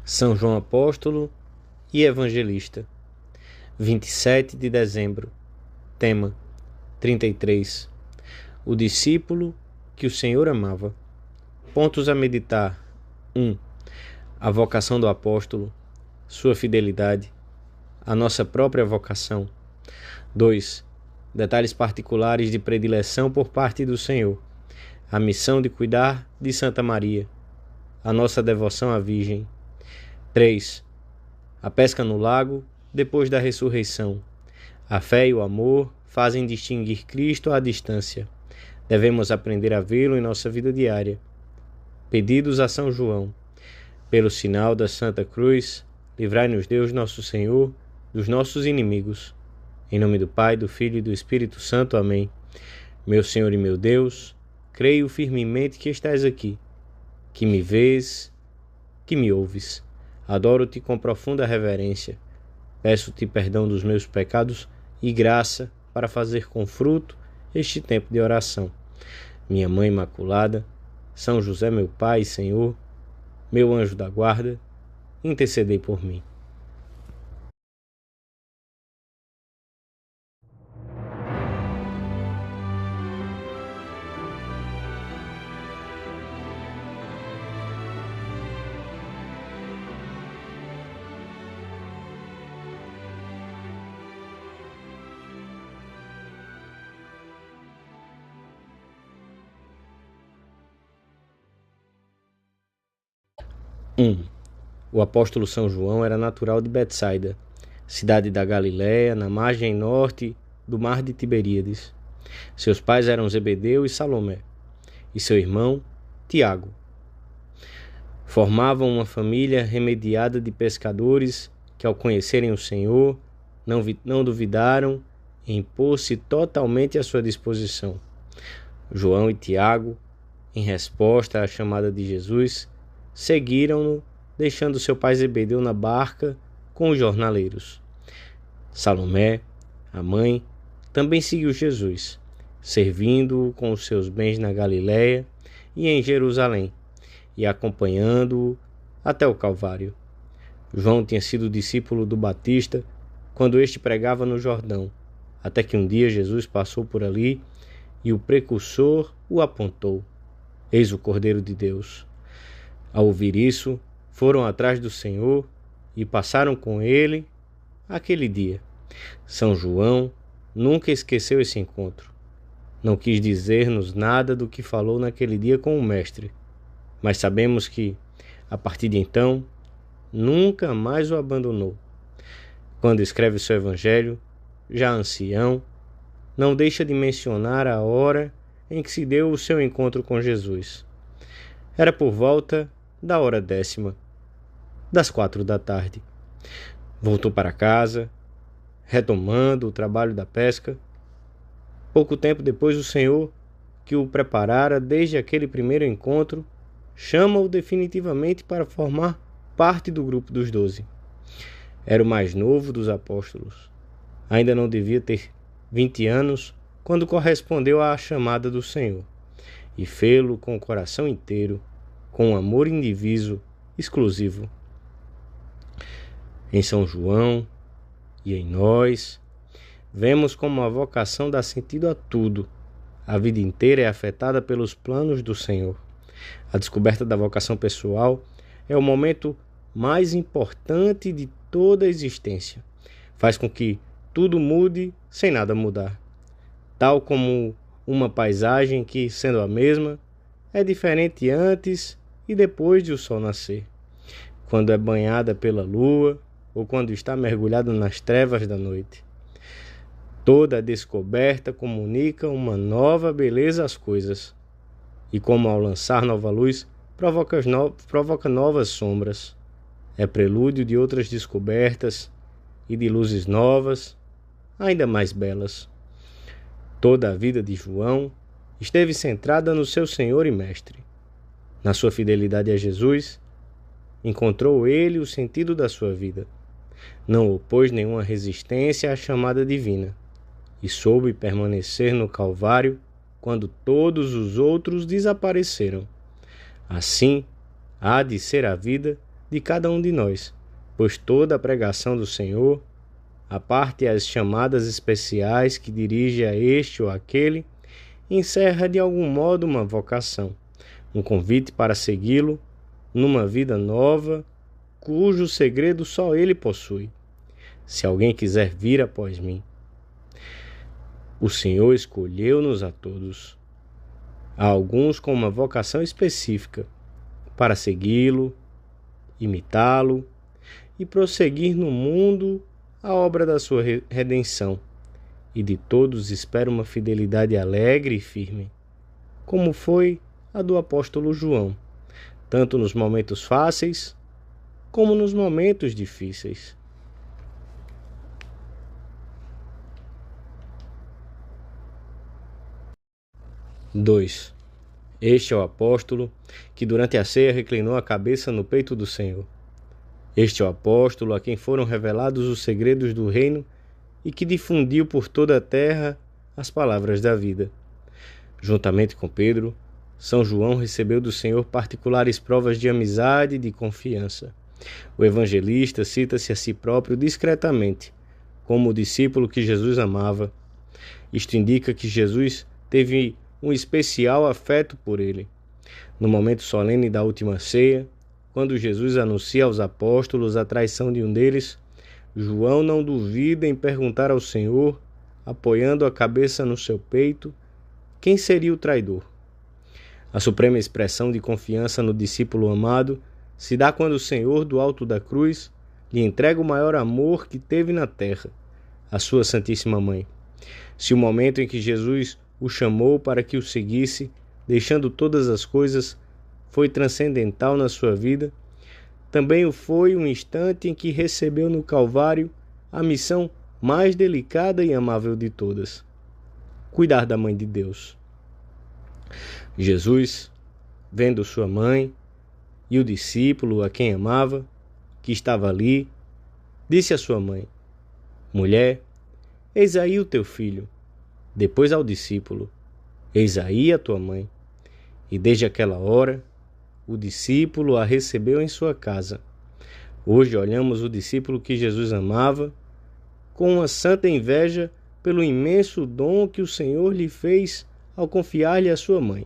São João Apóstolo e Evangelista, 27 de dezembro. Tema: 33. O discípulo que o Senhor amava. Pontos a meditar: 1. A vocação do apóstolo, sua fidelidade, a nossa própria vocação. 2. Detalhes particulares de predileção por parte do Senhor, a missão de cuidar de Santa Maria, a nossa devoção à Virgem. 3. A pesca no lago depois da ressurreição. A fé e o amor fazem distinguir Cristo à distância. Devemos aprender a vê-lo em nossa vida diária. Pedidos a São João. Pelo sinal da Santa Cruz, livrai-nos Deus nosso Senhor dos nossos inimigos. Em nome do Pai, do Filho e do Espírito Santo. Amém. Meu Senhor e meu Deus, creio firmemente que estás aqui, que me vês, que me ouves. Adoro-te com profunda reverência. Peço-te perdão dos meus pecados e graça para fazer com fruto este tempo de oração. Minha Mãe Imaculada, São José, meu Pai e Senhor, meu anjo da guarda, intercedei por mim. O apóstolo São João era natural de Betsaida, cidade da Galiléia, na margem norte do mar de Tiberíades. Seus pais eram Zebedeu e Salomé, e seu irmão, Tiago. Formavam uma família remediada de pescadores que, ao conhecerem o Senhor, não duvidaram em pôr-se totalmente à sua disposição. João e Tiago, em resposta à chamada de Jesus, seguiram-no, deixando seu pai Zebedeu na barca com os jornaleiros. Salomé, a mãe, também seguiu Jesus, servindo-o com os seus bens na Galiléia e em Jerusalém, e acompanhando-o até o Calvário. João tinha sido discípulo do Batista quando este pregava no Jordão, até que um dia Jesus passou por ali e o precursor o apontou: Eis o Cordeiro de Deus. Ao ouvir isso, foram atrás do Senhor e passaram com ele aquele dia. São João nunca esqueceu esse encontro. Não quis dizer-nos nada do que falou naquele dia com o Mestre, mas sabemos que, a partir de então, nunca mais o abandonou. Quando escreve seu Evangelho, já ancião, não deixa de mencionar a hora em que se deu o seu encontro com Jesus. Era por volta da hora 10ª, das 4 da tarde. Voltou para casa, retomando o trabalho da pesca. Pouco tempo depois, o Senhor, que o preparara desde aquele primeiro encontro, chama-o definitivamente para formar parte do grupo dos 12. Era o mais novo dos apóstolos. Ainda não devia ter 20 anos quando correspondeu à chamada do Senhor, e fê-lo com o coração inteiro, com um amor indiviso, exclusivo. Em São João e em nós, vemos como a vocação dá sentido a tudo. A vida inteira é afetada pelos planos do Senhor. A descoberta da vocação pessoal é o momento mais importante de toda a existência. Faz com que tudo mude sem nada mudar. Tal como uma paisagem que, sendo a mesma, é diferente antes e depois de o sol nascer, quando é banhada pela lua ou quando está mergulhado nas trevas da noite. Toda descoberta comunica uma nova beleza às coisas, e como ao lançar nova luz, provoca novas sombras. É prelúdio de outras descobertas e de luzes novas, ainda mais belas. Toda a vida de João esteve centrada no seu Senhor e Mestre. Na sua fidelidade a Jesus, encontrou ele o sentido da sua vida. Não opôs nenhuma resistência à chamada divina e soube permanecer no Calvário quando todos os outros desapareceram. Assim há de ser a vida de cada um de nós, pois toda a pregação do Senhor, a parte as chamadas especiais que dirige a este ou aquele, encerra de algum modo uma vocação, um convite para segui-lo numa vida nova, cujo segredo só ele possui. Se alguém quiser vir após mim, o Senhor escolheu-nos a todos, a alguns com uma vocação específica, para segui-lo, imitá-lo e prosseguir no mundo a obra da sua redenção. E de todos espera uma fidelidade alegre e firme, como foi a do apóstolo João, tanto nos momentos fáceis como nos momentos difíceis. Dois. Este é o apóstolo que durante a ceia reclinou a cabeça no peito do Senhor. Este é o apóstolo a quem foram revelados os segredos do reino e que difundiu por toda a terra as palavras da vida. Juntamente com Pedro, São João recebeu do Senhor particulares provas de amizade e de confiança. O evangelista cita-se a si próprio discretamente, como o discípulo que Jesus amava. Isto indica que Jesus teve um especial afeto por ele. No momento solene da última ceia, quando Jesus anuncia aos apóstolos a traição de um deles, João não duvida em perguntar ao Senhor, apoiando a cabeça no seu peito, quem seria o traidor. A suprema expressão de confiança no discípulo amado se dá quando o Senhor, do alto da cruz, lhe entrega o maior amor que teve na terra, a sua Santíssima Mãe. Se o momento em que Jesus o chamou para que o seguisse, deixando todas as coisas, foi transcendental na sua vida, também o foi um instante em que recebeu no Calvário a missão mais delicada e amável de todas: cuidar da Mãe de Deus. Jesus, vendo sua mãe e o discípulo a quem amava, que estava ali, disse à sua mãe: mulher, eis aí o teu filho. Depois ao discípulo: eis aí a tua mãe. E desde aquela hora, o discípulo a recebeu em sua casa. Hoje olhamos o discípulo que Jesus amava com uma santa inveja pelo imenso dom que o Senhor lhe fez ao confiar-lhe a sua mãe.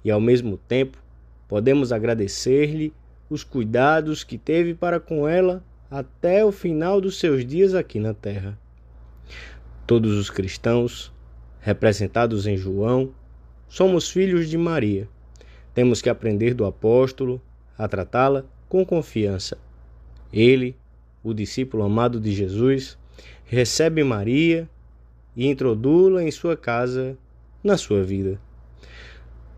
E ao mesmo tempo, podemos agradecer-lhe os cuidados que teve para com ela até o final dos seus dias aqui na terra. Todos os cristãos, representados em João, somos filhos de Maria. Temos que aprender do apóstolo a tratá-la com confiança. Ele, o discípulo amado de Jesus, recebe Maria e introduz-la em sua casa, na sua vida.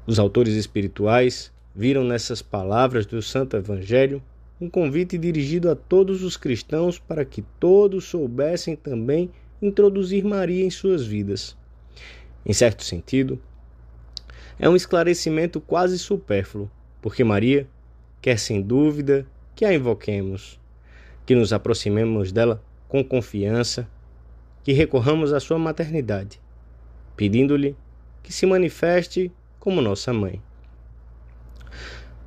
Os autores espirituais viram nessas palavras do Santo Evangelho um convite dirigido a todos os cristãos para que todos soubessem também introduzir Maria em suas vidas. Em certo sentido, é um esclarecimento quase supérfluo, porque Maria quer sem dúvida que a invoquemos, que nos aproximemos dela com confiança, que recorramos à sua maternidade, pedindo-lhe que se manifeste como nossa mãe.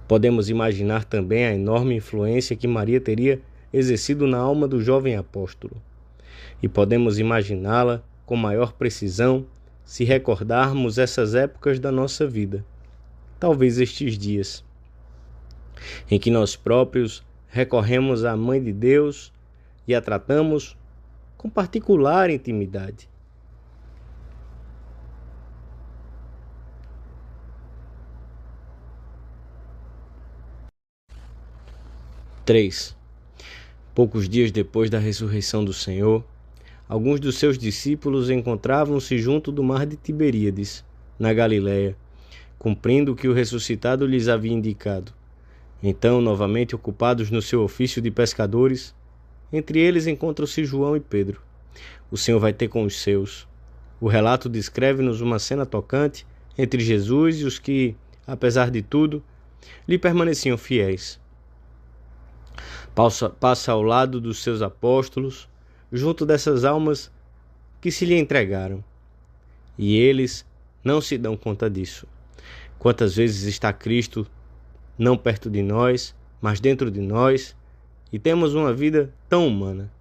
Podemos imaginar também a enorme influência que Maria teria exercido na alma do jovem apóstolo, e podemos imaginá-la com maior precisão se recordarmos essas épocas da nossa vida, talvez estes dias, em que nós próprios recorremos à Mãe de Deus e a tratamos com particular intimidade. Três. Poucos dias depois da ressurreição do Senhor, alguns dos seus discípulos encontravam-se junto do mar de Tiberíades, na Galiléia, cumprindo o que o ressuscitado lhes havia indicado. Então, novamente ocupados no seu ofício de pescadores, entre eles encontram-se João e Pedro. O Senhor vai ter com os seus. O relato descreve-nos uma cena tocante entre Jesus e os que, apesar de tudo, lhe permaneciam fiéis. Passa ao lado dos seus apóstolos, junto dessas almas que se lhe entregaram. E eles não se dão conta disso. Quantas vezes está Cristo não perto de nós, mas dentro de nós, e temos uma vida tão humana.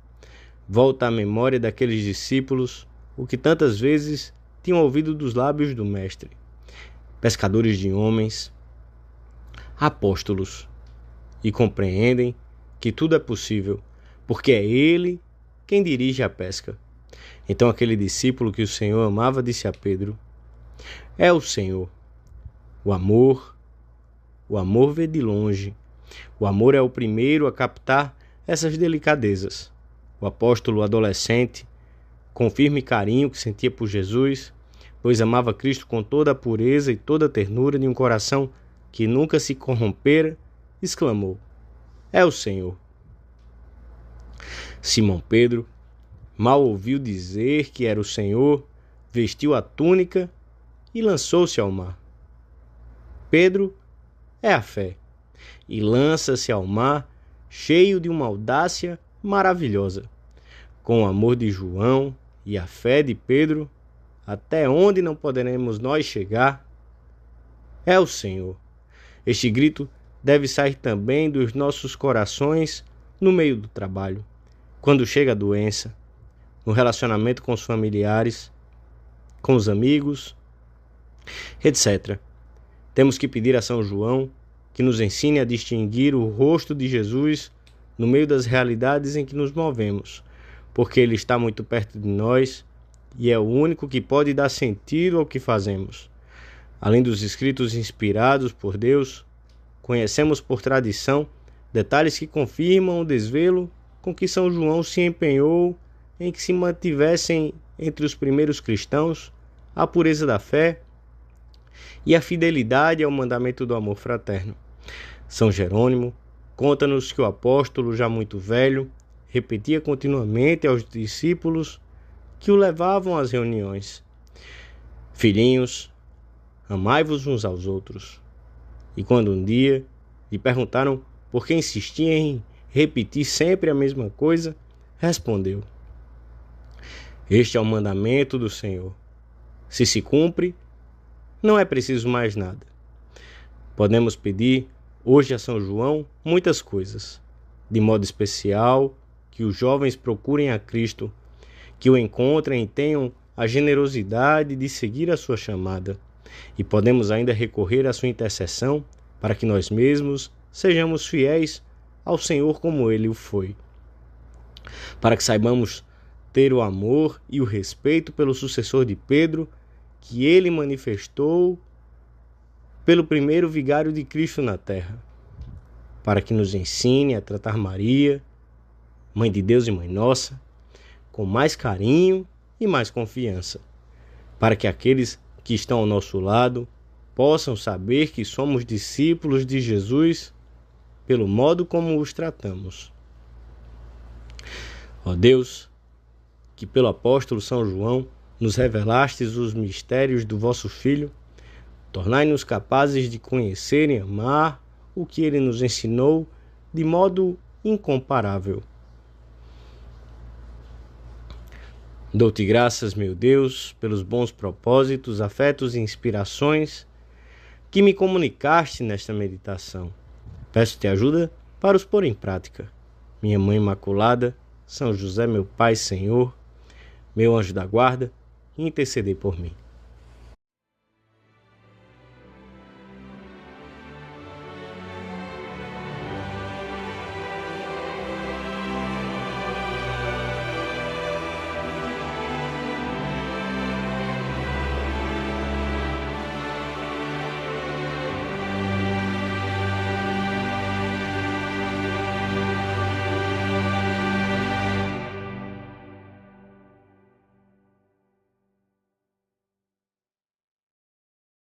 Volta à memória daqueles discípulos o que tantas vezes tinham ouvido dos lábios do Mestre. Pescadores de homens, apóstolos, e compreendem que tudo é possível, porque é Ele quem dirige a pesca. Então aquele discípulo que o Senhor amava disse a Pedro: é o Senhor. O amor vê de longe. O amor é o primeiro a captar essas delicadezas. O apóstolo adolescente, com firme carinho que sentia por Jesus, pois amava Cristo com toda a pureza e toda a ternura de um coração que nunca se corrompera, exclamou: é o Senhor. Simão Pedro mal ouviu dizer que era o Senhor, vestiu a túnica e lançou-se ao mar. Pedro é a fé, e lança-se ao mar cheio de uma audácia maravilhosa. Com o amor de João e a fé de Pedro, até onde não poderemos nós chegar? É o Senhor. Este grito deve sair também dos nossos corações no meio do trabalho, quando chega a doença, no relacionamento com os familiares, com os amigos, etc. Temos que pedir a São João que nos ensine a distinguir o rosto de Jesus no meio das realidades em que nos movemos, porque Ele está muito perto de nós e é o único que pode dar sentido ao que fazemos. Além dos escritos inspirados por Deus, conhecemos por tradição detalhes que confirmam o desvelo com que São João se empenhou em que se mantivessem entre os primeiros cristãos a pureza da fé e a fidelidade ao mandamento do amor fraterno. São Jerônimo conta-nos que o apóstolo, já muito velho, repetia continuamente aos discípulos que o levavam às reuniões: filhinhos, amai-vos uns aos outros. E quando um dia lhe perguntaram por que insistia em repetir sempre a mesma coisa, respondeu: este é o mandamento do Senhor. Se cumpre, não é preciso mais nada. Podemos pedir hoje a São João muitas coisas, de modo especial que os jovens procurem a Cristo, que o encontrem e tenham a generosidade de seguir a sua chamada. E podemos ainda recorrer à sua intercessão para que nós mesmos sejamos fiéis ao Senhor como Ele o foi. Para que saibamos ter o amor e o respeito pelo sucessor de Pedro, que Ele manifestou pelo primeiro vigário de Cristo na terra. Para que nos ensine a tratar Maria, Mãe de Deus e Mãe Nossa, com mais carinho e mais confiança. Para que aqueles que estão ao nosso lado possam saber que somos discípulos de Jesus pelo modo como os tratamos. Ó Deus, que pelo apóstolo São João nos revelastes os mistérios do vosso Filho, tornai-nos capazes de conhecer e amar o que ele nos ensinou de modo incomparável. Dou-te graças, meu Deus, pelos bons propósitos, afetos e inspirações que me comunicaste nesta meditação. Peço-te ajuda para os pôr em prática. Minha Mãe Imaculada, São José, meu Pai, Senhor, meu anjo da guarda, intercedei por mim.